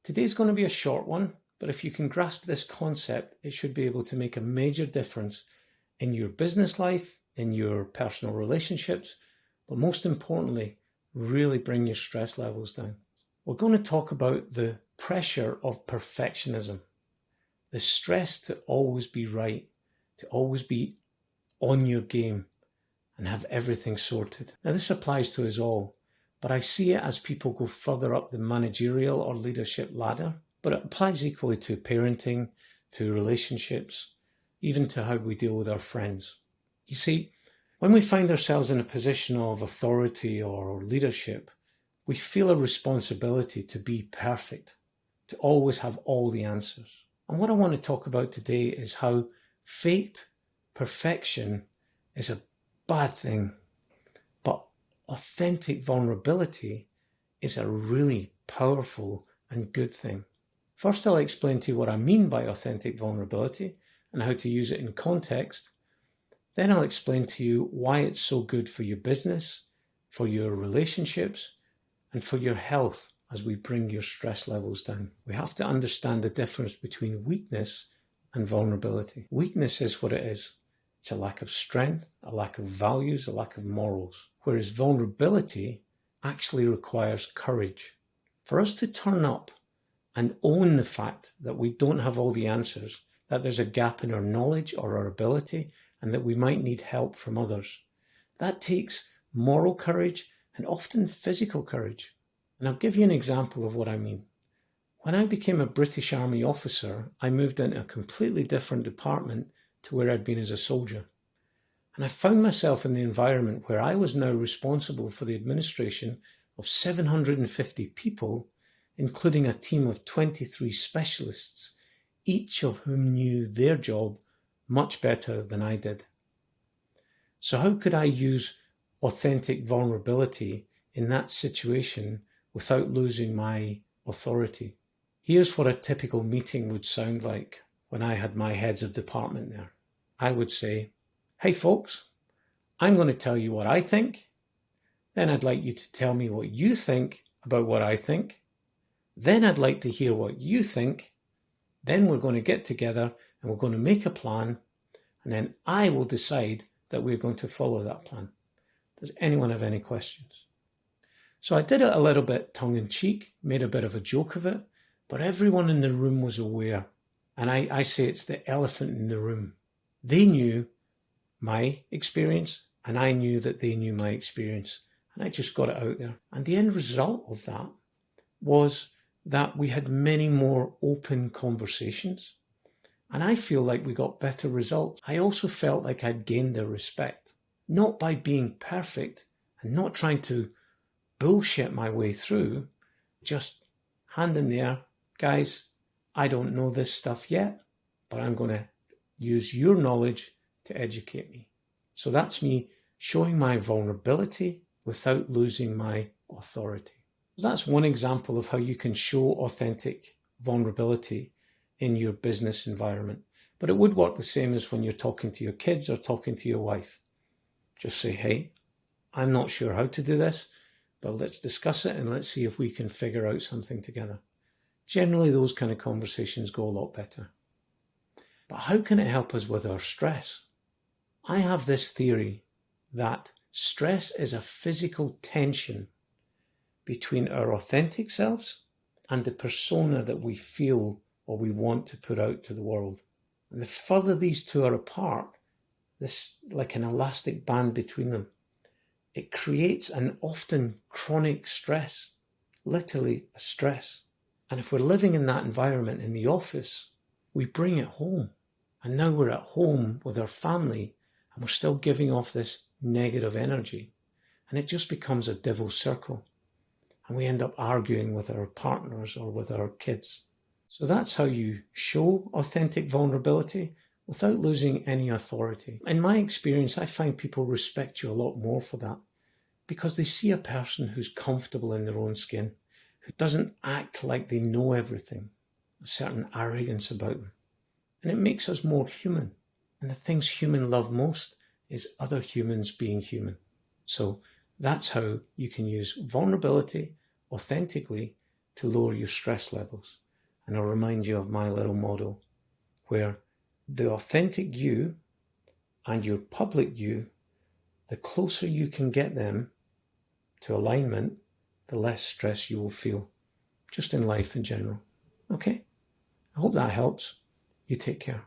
Today's going to be a short one, but if you can grasp this concept, it should be able to make a major difference in your business life, in your personal relationships, but most importantly, really bring your stress levels down. We're going to talk about the pressure of perfectionism, the stress to always be right, to always be on your game and have everything sorted. Now, this applies to us all, but I see it as people go further up the managerial or leadership ladder, but it applies equally to parenting, to relationships, even to how we deal with our friends. You see, when we find ourselves in a position of authority or leadership, we feel a responsibility to be perfect, to always have all the answers. And what I want to talk about today is how faked perfection is a bad thing, but authentic vulnerability is a really powerful and good thing. First, I'll explain to you what I mean by authentic vulnerability and how to use it in context. Then I'll explain to you why it's so good for your business, for your relationships, and for your health as we bring your stress levels down. We have to understand the difference between weakness and vulnerability. Weakness is what it is. It's a lack of strength, a lack of values, a lack of morals. Whereas vulnerability actually requires courage. For us to turn up and own the fact that we don't have all the answers, that there's a gap in our knowledge or our ability, and that we might need help from others. That takes moral courage and often physical courage. And I'll give you an example of what I mean. When I became a British Army officer, I moved into a completely different department to where I'd been as a soldier. And I found myself in the environment where I was now responsible for the administration of 750 people, including a team of 23 specialists, each of whom knew their job much better than I did. So how could I use authentic vulnerability in that situation without losing my authority? Here's what a typical meeting would sound like when I had my heads of department there. I would say, "Hey folks, I'm going to tell you what I think. Then I'd like you to tell me what you think about what I think. Then I'd like to hear what you think. Then we're going to get together and we're going to make a plan. And then I will decide that we're going to follow that plan. Does anyone have any questions?" So I did it a little bit tongue-in-cheek, made a bit of a joke of it, but everyone in the room was aware. And I say it's the elephant in the room. They knew my experience, and I knew that they knew my experience. And I just got it out there. And the end result of that was that we had many more open conversations. And I feel like we got better results. I also felt like I'd gained their respect, not by being perfect and not trying to bullshit my way through, just hand in there, guys, I don't know this stuff yet, but I'm going to use your knowledge to educate me. So that's me showing my vulnerability without losing my authority. That's one example of how you can show authentic vulnerability in your business environment. But it would work the same as when you're talking to your kids or talking to your wife. Just say, "Hey, I'm not sure how to do this, but let's discuss it and let's see if we can figure out something together." Generally, those kind of conversations go a lot better. But how can it help us with our stress? I have this theory that stress is a physical tension between our authentic selves and the persona that we feel or we want to put out to the world. And the further these two are apart, this like an elastic band between them, it creates an often chronic stress, literally a stress. And if we're living in that environment in the office, we bring it home. And now we're at home with our family and we're still giving off this negative energy. And it just becomes a devil's circle. And we end up arguing with our partners or with our kids. So that's how you show authentic vulnerability without losing any authority. In my experience, I find people respect you a lot more for that because they see a person who's comfortable in their own skin, who doesn't act like they know everything, a certain arrogance about them. And it makes us more human. And the things humans love most is other humans being human. So that's how you can use vulnerability authentically to lower your stress levels. And I'll remind you of my little model where the authentic you and your public you, the closer you can get them to alignment, the less stress you will feel, just in life in general. Okay? I hope that helps. You take care.